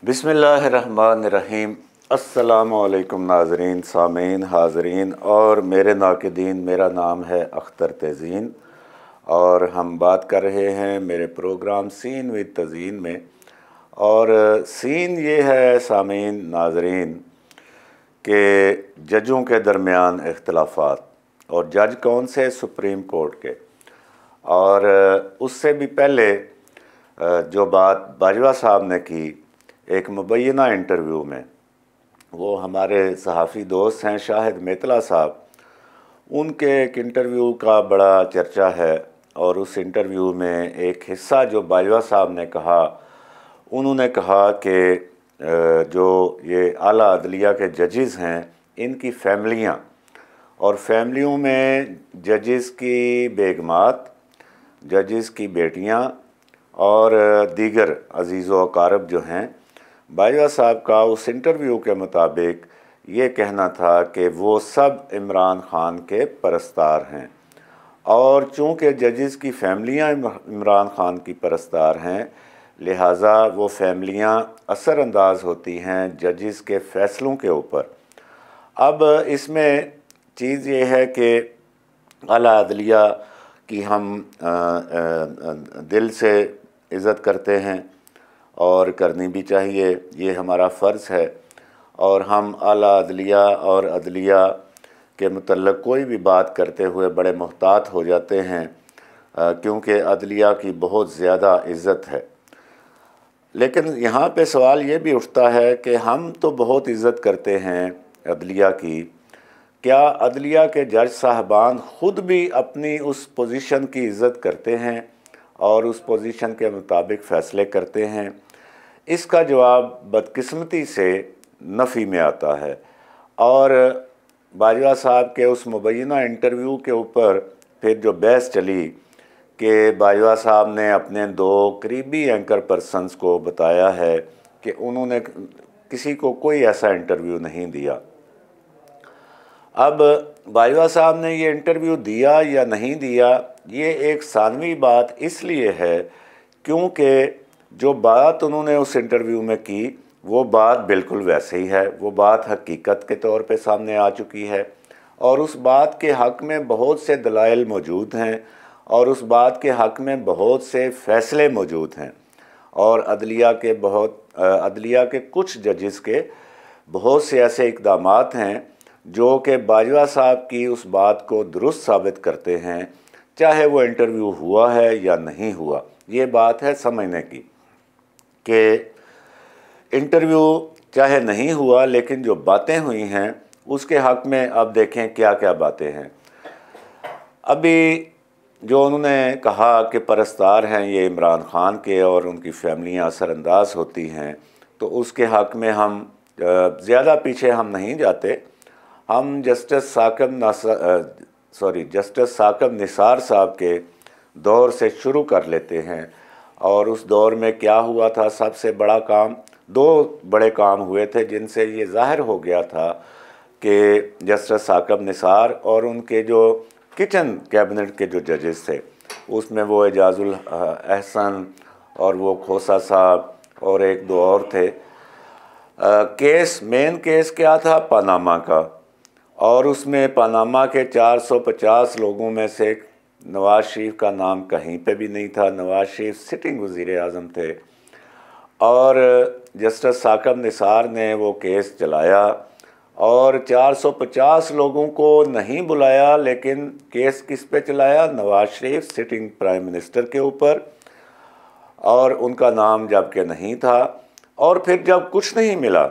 बिस्मिल्लाहिर्रहमानिर्रहीम। अस्सलामुअलैकुम नाज़रीन, सामीन, हाज़रीन और मेरे नाक़िदीन। मेरा नाम है अख्तर तज़ीन और हम बात कर रहे हैं मेरे प्रोग्राम सीन विद तज़ीन में। और सीन ये है सामीन, नाज़रीन, कि जजों के दरमियान इख्तिलाफ़ात, और जज कौन से? सुप्रीम कोर्ट के। और उससे भी पहले जो बात बाजवा साहब ने की एक मुबैना इंटरव्यू में, वो हमारे सहाफ़ी दोस्त हैं शाहिद मेतला साहब, उनके एक इंटरव्यू का बड़ा चर्चा है। और उस इंटरव्यू में एक हिस्सा जो बाजवा साहब ने कहा, उन्होंने कहा कि जो ये आला अदलिया के जजेस हैं, इनकी फैमिलियाँ और फैमिलियों में जजेस की बेगमात, जजेस की बेटियाँ और दीगर अजीज़ व अकारब जो हैं, बाजवा साहब का उस इंटरव्यू के मुताबिक ये कहना था कि वो सब इमरान ख़ान के परस्तार हैं। और चूँकि जजेस की फैमिलियाँ इमरान ख़ान की परस्तार हैं, लिहाजा वो फैमिलियाँ असरअंदाज होती हैं जजेस के फ़ैसलों के ऊपर। अब इसमें चीज़ ये है कि आला अदलिया की हम दिल से इज़्ज़त करते हैं और करनी भी चाहिए, ये हमारा फ़र्ज़ है। और हम आला अदलिया और अदलिया के मुतल्लिक़ कोई भी बात करते हुए बड़े मुहतात हो जाते हैं, क्योंकि अदलिया की बहुत ज़्यादा इज़्ज़त है। लेकिन यहाँ पे सवाल ये भी उठता है कि हम तो बहुत इज़्ज़त करते हैं अदलिया की, क्या अदलिया के जज साहबान ख़ुद भी अपनी उस पोजीशन की इज़्ज़त करते हैं और उस पोजीशन के मुताबिक फ़ैसले करते हैं? इसका जवाब बदकिस्मती से नफ़ी में आता है। और बाजवा साहब के उस मुबैना इंटरव्यू के ऊपर फिर जो बहस चली कि बाजवा साहब ने अपने दो करीबी एंकर पर्सन्स को बताया है कि उन्होंने किसी को कोई ऐसा इंटरव्यू नहीं दिया। अब बाजवा साहब ने ये इंटरव्यू दिया या नहीं दिया, ये एक सानवी बात इसलिए है क्योंकि जो बात उन्होंने उस इंटरव्यू में की, वो बात बिल्कुल वैसे ही है। वो बात हकीकत के तौर पे सामने आ चुकी है और उस बात के हक़ में बहुत से दलाइल मौजूद हैं और उस बात के हक़ में बहुत से फ़ैसले मौजूद हैं। और अदलिया के कुछ जजेस के बहुत से ऐसे इक़दामात हैं जो कि बाजवा साहब की उस बात को दुरुस्त साबित करते हैं, चाहे वो इंटरव्यू हुआ है या नहीं हुआ। ये बात है समझने की कि इंटरव्यू चाहे नहीं हुआ, लेकिन जो बातें हुई हैं उसके हक़ में अब देखें क्या क्या बातें हैं। अभी जो उन्होंने कहा कि परस्तार हैं ये इमरान ख़ान के और उनकी फैमिलियाँ असरअंदाज होती हैं, तो उसके हक़ में हम ज़्यादा पीछे हम नहीं जाते। हम जस्टिस साकब निसार साहब के दौर से शुरू कर लेते हैं। और उस दौर में क्या हुआ था? सबसे बड़ा काम, दो बड़े काम हुए थे जिनसे ये ज़ाहिर हो गया था कि जस्टिस साकब निसार और उनके जो किचन कैबिनेट के जो जजेस थे, उसमें वो एजाजुल अहसन और वो खोसा साहब और एक दो और थे। मेन केस क्या था? पनामा का। और उसमें पनामा के 450 लोगों में से नवाज़ शरीफ का नाम कहीं पे भी नहीं था। नवाज़ शरीफ सिटिंग वज़ीर आज़म थे और जस्टिस साकब निसार ने वो केस चलाया और 450 लोगों को नहीं बुलाया, लेकिन केस किस पे चलाया? Nawaz Sharif sitting prime minister के ऊपर, और उनका नाम जबकि नहीं था। और फिर जब कुछ नहीं मिला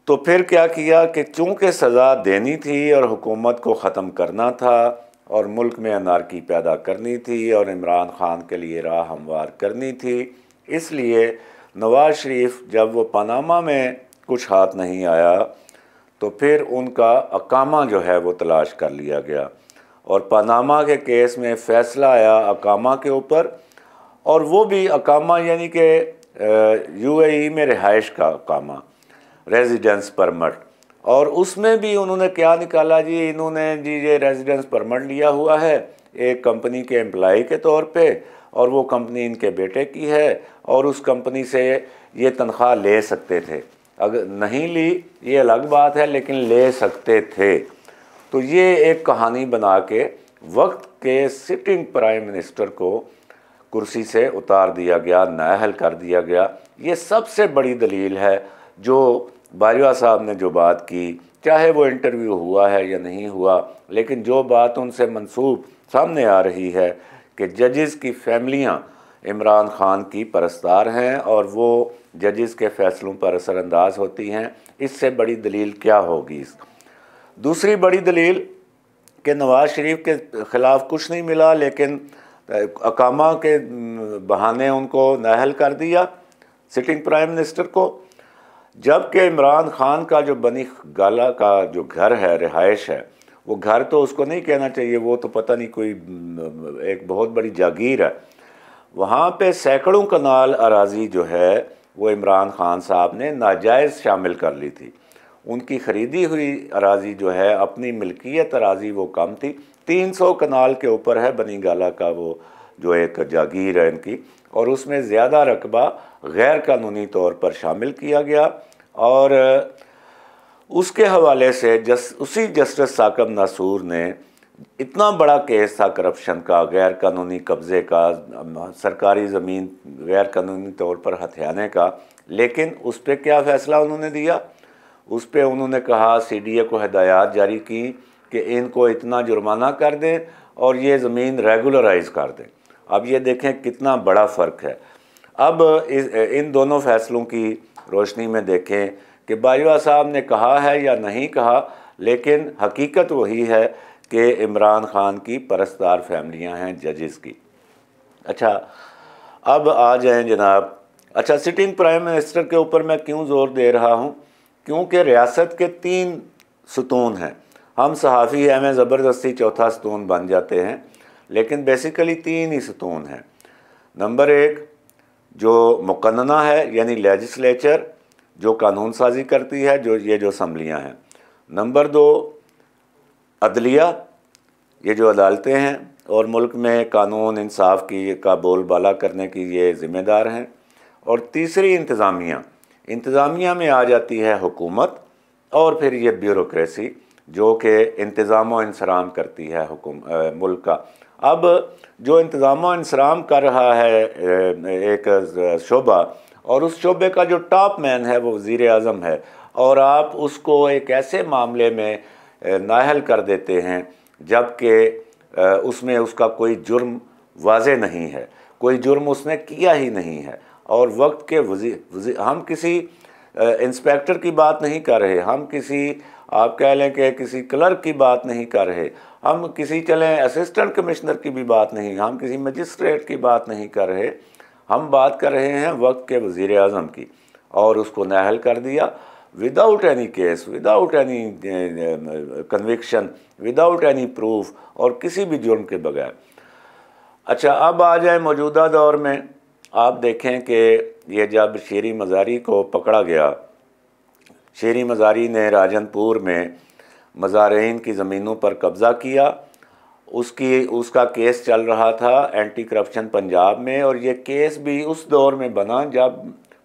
तो फिर क्या किया कि चूँकि सज़ा देनी थी और हुकूमत को ख़त्म करना था और मुल्क में अनारकी पैदा करनी थी और इमरान ख़ान के लिए राह हमवार करनी थी, इसलिए नवाज़ शरीफ जब वो पनामा में कुछ हाथ नहीं आया तो फिर उनका अकामा जो है वो तलाश कर लिया गया और पनामा के केस में फ़ैसला आया अकामा के ऊपर। और वो भी अकामा यानी कि यूएई में रिहाइश का अकामा, रेजिडेंस परमिट। और उसमें भी उन्होंने क्या निकाला जी? इन्होंने जी ये रेजिडेंस परमिट लिया हुआ है एक कंपनी के एम्प्लॉई के तौर पे, और वो कंपनी इनके बेटे की है और उस कंपनी से ये तनख्वाह ले सकते थे। अगर नहीं ली ये अलग बात है, लेकिन ले सकते थे। तो ये एक कहानी बना के वक्त के सिटिंग प्राइम मिनिस्टर को कुर्सी से उतार दिया गया, नाअहल कर दिया गया। ये सबसे बड़ी दलील है जो बाजवा साहब ने जो बात की, चाहे वो इंटरव्यू हुआ है या नहीं हुआ, लेकिन जो बात उनसे मंसूब सामने आ रही है कि जजेस की फैमिलियां इमरान खान की परस्तार हैं और वो जजेस के फ़ैसलों पर असरअंदाज होती हैं, इससे बड़ी दलील क्या होगी। दूसरी बड़ी दलील कि नवाज़ शरीफ के ख़िलाफ़ कुछ नहीं मिला, लेकिन अकामा के बहाने उनको नाअहल कर दिया सिटिंग प्राइम मिनिस्टर को, जबकि इमरान खान का जो बनी गाला का जो घर है, रिहाइश है, वो घर तो उसको नहीं कहना चाहिए, वो तो पता नहीं कोई एक बहुत बड़ी जागीर है। वहाँ पे सैकड़ों कनाल अराज़ी जो है वो इमरान खान साहब ने नाजायज़ शामिल कर ली थी। उनकी ख़रीदी हुई अराज़ी जो है, अपनी मिल्कियत अराज़ी वो कम थी। 300 कनाल के ऊपर है बनी गाला का वो जो एक जागीर है इनकी, और उसमें ज़्यादा रकबा गैर कानूनी तौर पर शामिल किया गया। और उसके हवाले से उसी जस्टिस साकब नासूर ने, इतना बड़ा केस था करप्शन का, गैर कानूनी कब्ज़े का, सरकारी ज़मीन गैर कानूनी तौर पर हथियाने का, लेकिन उस पर क्या फ़ैसला उन्होंने दिया? उस पर उन्होंने कहा, CDA को हिदायत जारी की कि इनको इतना जुर्माना कर दें और ये ज़मीन रेगुलराइज कर दें। अब ये देखें कितना बड़ा फ़र्क है। अब इन दोनों फ़ैसलों की रोशनी में देखें कि बाजवा साहब ने कहा है या नहीं कहा, लेकिन हकीकत वही है कि इमरान खान की परस्तार फैमिलियां हैं जजेस की। अच्छा, अब आ जाएं जनाब। अच्छा, सिटिंग प्राइम मिनिस्टर के ऊपर मैं क्यों ज़ोर दे रहा हूं? क्योंकि रियासत के 3 सतून हैं। हम सहाफ़ी हमें ज़बरदस्ती चौथा सतून बन जाते हैं, लेकिन बेसिकली 3 ही सतून हैं। नंबर 1 जो मुकन्नना है, यानी लेजिस्लेचर जो कानून साजी करती है, जो असम्बलियाँ हैं। नंबर 2 अदलिया, ये जो अदालतें हैं और मुल्क में कानून इंसाफ की का बोलबाला करने की ये ज़िम्मेदार हैं। और तीसरी इंतज़ामिया में आ जाती है हुकूमत, और फिर ये ब्यूरोक्रेसी जो कि इंतज़ाम व इंसराम करती है मुल्क का। अब जो इंतज़ाम व इंसराम कर रहा है एक शोबा, और उस शोबे का जो टॉप मैन है वो वज़ीर आज़म है, और आप उसको एक ऐसे मामले में नाअहल कर देते हैं जबकि उसमें उसका कोई जुर्म वाज़े नहीं है, कोई जुर्म उसने किया ही नहीं है। और वक्त के हम किसी इंस्पेक्टर की बात नहीं कर रहे, हम किसी, आप कह लें कि किसी क्लर्क की बात नहीं कर रहे, हम किसी चलें असिस्टेंट कमिश्नर की भी बात नहीं, हम किसी मजिस्ट्रेट की बात नहीं कर रहे, हम बात कर रहे हैं वक्त के वज़ीर आज़म की। और उसको नाअहल कर दिया without any case, without any conviction, without any proof, और किसी भी जुर्म के बगैर। अच्छा, अब आ जाए मौजूदा दौर में। आप देखें कि ये जब शेरी मज़ारी को पकड़ा गया, शेरी मज़ारी ने राजनपुर में मज़ारीन की ज़मीनों पर कब्ज़ा किया, उसका केस चल रहा था एंटी करप्शन पंजाब में, और ये केस भी उस दौर में बना जब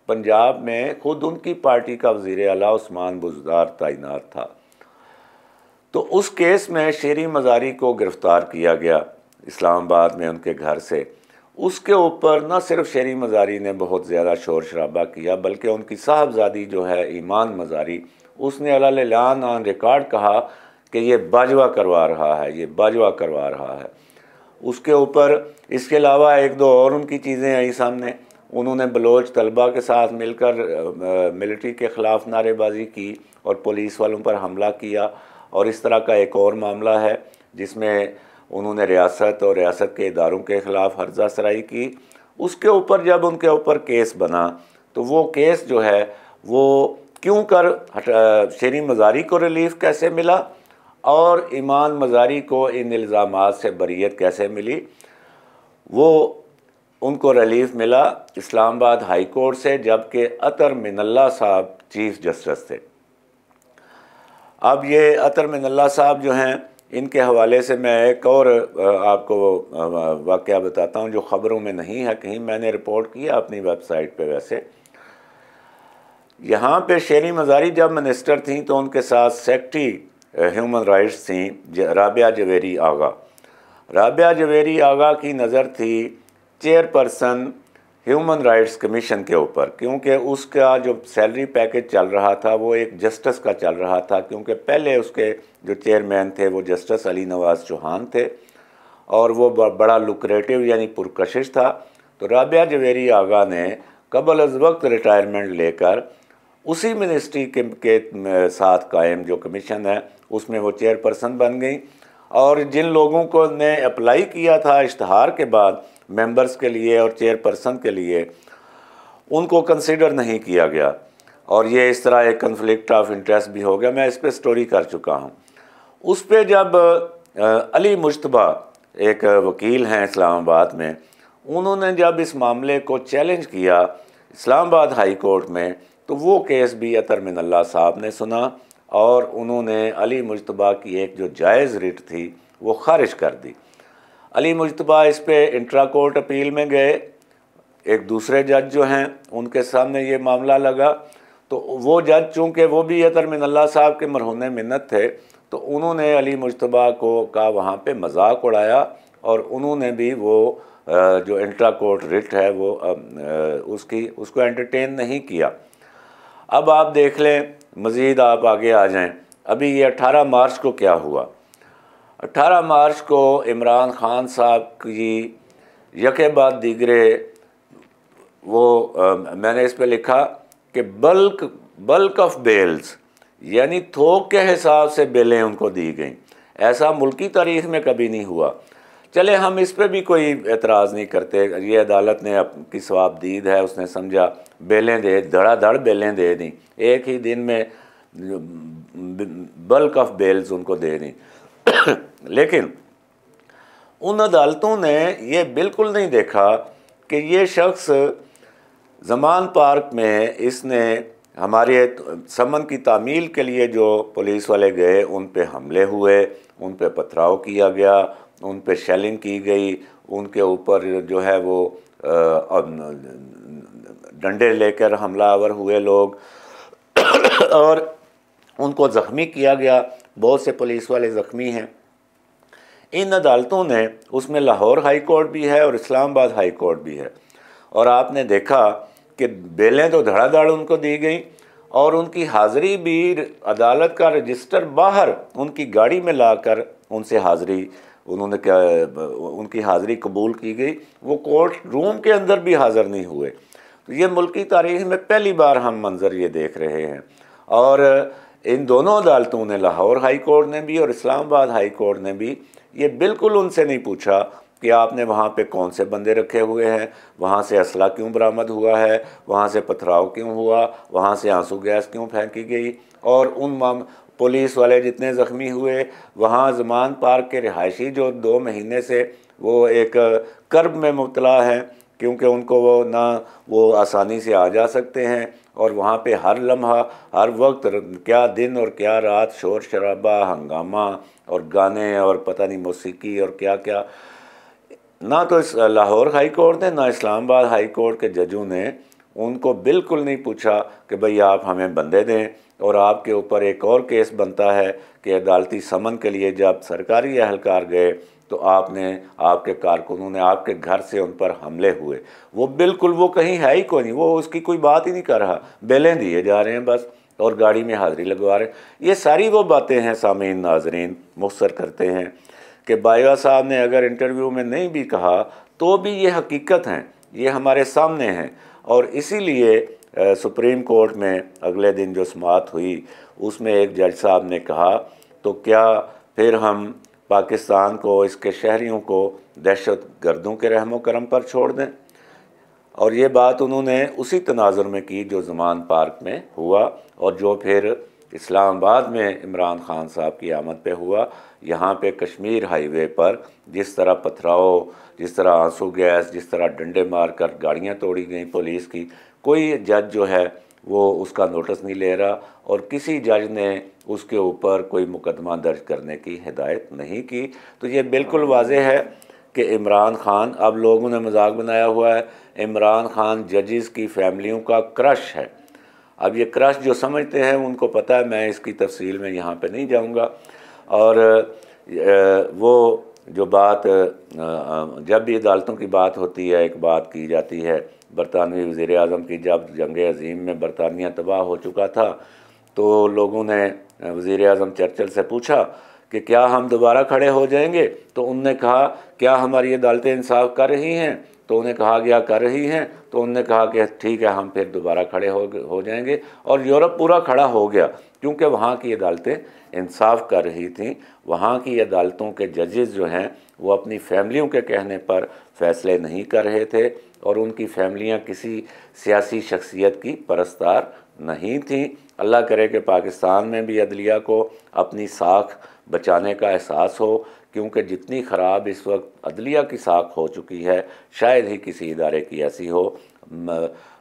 पंजाब में खुद उनकी पार्टी का वज़ीर आला उस्मान बुज़दार तैनात था। तो उस केस में शेरी मज़ारी को गिरफ़्तार किया गया इस्लामाबाद में उनके घर से। उसके ऊपर न सिर्फ शेरी मज़ारी ने बहुत ज़्यादा शोर शराबा किया, बल्कि उनकी साहबजादी जो है ईमान मज़ारी, उसने अलान ऑन रिकॉर्ड कहा कि ये बाजवा करवा रहा है, ये बाजवा करवा रहा है। उसके ऊपर इसके अलावा 1-2 और उनकी चीज़ें आई सामने। उन्होंने बलोच तलबा के साथ मिलकर मिलिट्री के ख़िलाफ़ नारेबाजी की और पुलिस वालों पर हमला किया। और इस तरह का एक और मामला है जिसमें उन्होंने रियासत और रियासत के इदारों के ख़िलाफ़ हर्जा सराई की। उसके ऊपर जब उनके ऊपर केस बना, तो वो केस जो है वो क्यों कर शेरी मज़ारी को रिलीफ कैसे मिला और ईमान मज़ारी को इन इल्ज़ामात से बरीयत कैसे मिली। वो उनको रिलीफ मिला इस्लामाबाद हाई कोर्ट से, जबकि अतर मिनल्ला साहब चीफ जस्टिस थे। अब ये अतर मिनल्ला साहब जो हैं, इनके हवाले से मैं एक और आपको वाक़या बताता हूँ जो ख़बरों में नहीं है कहीं, मैंने रिपोर्ट किया अपनी वेबसाइट पे। वैसे यहाँ पे शेरी मज़ारी जब मिनिस्टर थी तो उनके साथ सेक्रेटरी ह्यूमन राइट्स थी राबिया जवेरी आगा। राबिया जवेरी आगा की नज़र थी चेयरपर्सन ह्यूमन राइट्स कमीशन के ऊपर, क्योंकि उसका जो सैलरी पैकेज चल रहा था वो एक जस्टिस का चल रहा था, क्योंकि पहले उसके जो चेयरमैन थे वो जस्टिस अली नवाज़ चौहान थे और वो बड़ा लुक्रेटिव यानी पुरकशिश था। तो राबिया जवेरी आगा ने कबल अज़ वक्त रिटायरमेंट लेकर उसी मिनिस्ट्री के साथ कायम जो कमीशन है उसमें वो चेयरपर्सन बन गई। और जिन लोगों को ने अप्लाई किया था इश्तहार के बाद मेंबर्स के लिए और चेयरपर्सन के लिए, उनको कंसिडर नहीं किया गया और ये इस तरह एक कन्फ्लिक्ट ऑफ इंटरेस्ट भी हो गया। मैं इस पर स्टोरी कर चुका हूँ। उस पर जब अली मुश्तबा एक वकील हैं इस्लामाबाद में, उन्होंने जब इस मामले को चैलेंज किया इस्लामाबाद हाई कोर्ट में, तो वो केस भी अतर मिनल्ला साहब ने सुना और उन्होंने अली मुश्तबा की एक जो जायज़ रिट थी वो खारिज कर दी। अली मुश्तबा इस पे इंट्रा कोर्ट अपील में गए, एक दूसरे जज जो हैं उनके सामने ये मामला लगा, तो वो जज चूँकि वो भी अतर मिनल्ला साहब के मरहून मिन्नत थे, तो उन्होंने अली मुश्तबा को का वहाँ पे मजाक उड़ाया और उन्होंने भी वो जो इंट्रा कोर्ट रिट है वो उसको एंटरटेन नहीं किया। अब आप देख लें, मज़ीद आप आगे आ जाएं, अभी ये 18 मार्च को क्या हुआ। 18 मार्च को इमरान खान साहब की यके बाद दीगरे वो मैंने इस पे लिखा कि बल्क ऑफ बेल्स यानी थोक के हिसाब से बेलें उनको दी गई। ऐसा मुल्की तारीख़ में कभी नहीं हुआ। चले हम इस पे भी कोई एतराज़ नहीं करते, ये अदालत ने आपकी सवाबदीद है, उसने समझा बेलें दे, धड़ाधड़ बेलें दे दी, एक ही दिन में बल्क ऑफ बेल्स उनको दे दी। लेकिन उन अदालतों ने ये बिल्कुल नहीं देखा कि ये शख्स ज़मान पार्क में इसने हमारे समन की तामील के लिए जो पुलिस वाले गए उन पे हमले हुए, उन पे पथराव किया गया, उन पे शेलिंग की गई, उनके ऊपर जो है वो डंडे लेकर हमलावर हुए लोग और उनको ज़ख्मी किया गया। बहुत से पुलिस वाले ज़ख्मी हैं। इन अदालतों ने, उसमें लाहौर हाई कोर्ट भी है और इस्लामाबाद हाई कोर्ट भी है, और आपने देखा कि बेलें तो धड़ाधड़ उनको दी गई और उनकी हाज़िरी भी अदालत का रजिस्टर बाहर उनकी गाड़ी में लाकर उनसे हाज़िरी उन्होंने क्या उनकी हाज़िरी कबूल की गई। वो कोर्ट रूम के अंदर भी हाज़िर नहीं हुए। तो ये मुल्की तारीख़ में पहली बार हम मंज़र ये देख रहे हैं। और इन दोनों अदालतों ने, लाहौर हाई कोर्ट ने भी और इस्लामाबाद हाई कोर्ट ने भी, ये बिल्कुल उनसे नहीं पूछा कि आपने वहाँ पे कौन से बंदे रखे हुए हैं, वहाँ से असला क्यों बरामद हुआ है, वहाँ से पथराव क्यों हुआ, वहाँ से आंसू गैस क्यों फेंकी गई, और उन पुलिस वाले जितने ज़ख्मी हुए, वहाँ ज़मान पार्क के रिहायशी जो 2 महीने से वो एक कर्ब में मुब्तला हैं, क्योंकि उनको वो ना वो आसानी से आ जा सकते हैं और वहाँ पे हर लम्हा हर वक्त क्या दिन और क्या रात शोर शराबा, हंगामा और गाने और पता नहीं मौसीकी और क्या क्या। ना तो इस लाहौर हाई कोर्ट ने, ना इस्लामाबाद हाई कोर्ट के जजों ने उनको बिल्कुल नहीं पूछा कि भाई आप हमें बंदे दें। और आपके ऊपर एक और केस बनता है कि अदालती समन के लिए जब सरकारी एहलकार गए तो आपके कारकुनों ने आपके घर से उन पर हमले हुए। वो बिल्कुल वो कहीं है ही कोई नहीं, वो उसकी कोई बात ही नहीं कर रहा, बेलें दिए जा रहे हैं बस और गाड़ी में हाज़िरी लगवा रहे हैं। ये सारी वो बातें हैं सामीन नाज़रीन मुख्तसर करते हैं कि बाजवा साहब ने अगर इंटरव्यू में नहीं भी कहा तो भी ये हकीकत हैं, ये हमारे सामने हैं। और इसीलिए सुप्रीम कोर्ट में अगले दिन जो समाअत हुई उसमें एक जज साहब ने कहा तो क्या फिर हम पाकिस्तान को, इसके शहरियों को दहशत गर्दों के रहमो करम पर छोड़ दें। और ये बात उन्होंने उसी तनाजुर में की जो ज़मान पार्क में हुआ और जो फिर इस्लामाबाद में इमरान खान साहब की आमद पे हुआ। यहाँ पे कश्मीर हाईवे पर जिस तरह पथराव, जिस तरह आंसू गैस, जिस तरह डंडे मारकर गाड़ियाँ तोड़ी गई पुलिस की, कोई जज जो है वो उसका नोटिस नहीं ले रहा और किसी जज ने उसके ऊपर कोई मुकदमा दर्ज करने की हिदायत नहीं की। तो ये बिल्कुल वाज़ेह है कि इमरान खान, अब लोगों ने मजाक बनाया हुआ है, इमरान खान जजेस की फैमिलियों का क्रश है अब ये क्रश जो समझते हैं उनको पता है, मैं इसकी तफसील में यहाँ पे नहीं जाऊँगा। और वो जो बात जब भी अदालतों की बात होती है, एक बात की जाती है बरतानवी वज़ीर आज़म की, जब जंग अज़ीम में बरतानिया तबाह हो चुका था तो लोगों ने वज़ीर आज़म चर्चिल से पूछा कि क्या हम दोबारा खड़े हो जाएंगे, तो उनने कहा क्या हमारी अदालतें इंसाफ कर रही हैं, तो उन्हें कहा गया कर रही हैं, तो उन्होंने कहा कि ठीक है हम फिर दोबारा खड़े हो जाएंगे। और यूरोप पूरा खड़ा हो गया क्योंकि वहाँ की अदालतें इंसाफ कर रही थीं। वहाँ की अदालतों के जजेस जो हैं वो अपनी फैमिलियों के कहने पर फ़ैसले नहीं कर रहे थे और उनकी फैमिलियाँ किसी सियासी शख्सियत की परस्तार नहीं थीं। अल्लाह करे कि पाकिस्तान में भी अदलिया को अपनी साख बचाने का एहसास हो, क्योंकि जितनी ख़राब इस वक्त अदलिया की साख हो चुकी है शायद ही किसी इदारे की ऐसी हो।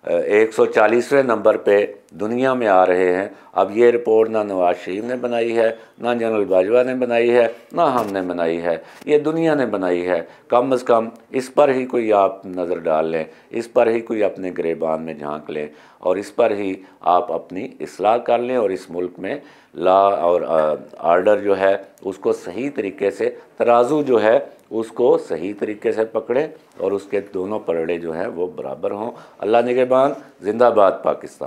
140वें नंबर पे दुनिया में आ रहे हैं। अब ये रिपोर्ट ना नवाज़ शरीफ ने बनाई है, ना जनरल बाजवा ने बनाई है, ना हमने बनाई है, ये दुनिया ने बनाई है। कम अज़ कम इस पर ही कोई आप नज़र डाल लें, इस पर ही कोई अपने गिरेबान में झांक लें और इस पर ही आप अपनी इस्लाह कर लें और इस मुल्क में लॉ और आर्डर जो है उसको सही तरीके से, तराजू जो है उसको सही तरीके से पकड़ें और उसके दोनों पलड़े जो हैं वो बराबर हों। अल्लाह निगहबान। जिंदाबाद पाकिस्तान।